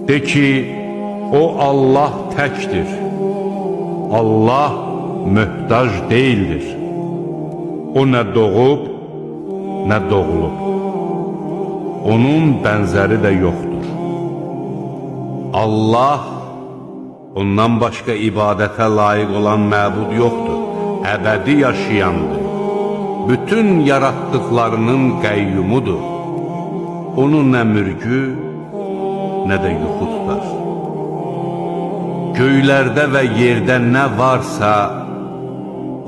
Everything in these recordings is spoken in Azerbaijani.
De ki, o Allah təkdir. Allah möhtac deyildir. O nə doğub, nə doğulub. Onun bənzəri də yoxdur. Allah, ondan başqa ibadətə layiq olan məbud yoxdur. Əbədi yaşayandır. Bütün yaratdıqlarının qəyyumudur. Onun nə mürgü, nə də yuxu tutar. Göylərdə və yerdə nə varsa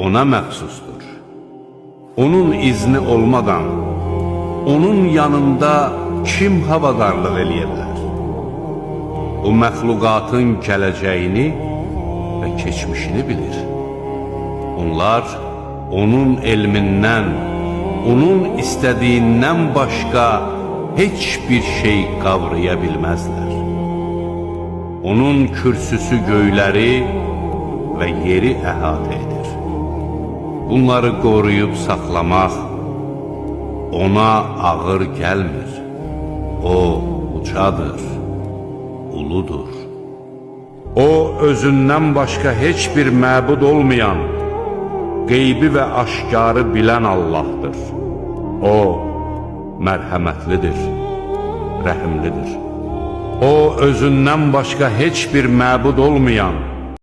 ona məxsusdur. Onun izni olmadan, onun yanında kim havadarlıq eləyə bilər? O məxluqatın gələcəyini və keçmişini bilir. Onlar onun elmindən, onun istədiyindən başqa heç bir şey qavraya bilməzlər. Onun kürsüsü göyləri və yeri əhatə edir. Bunları qoruyub saxlamaq ona ağır gəlmir. O ucadır, uludur. O özündən başqa heç bir məbud olmayan, qeybi və aşkarı bilən Allahdır. O mərhəmətlidir, rəhimlidir. O özündən başqa heç bir məbud olmayan,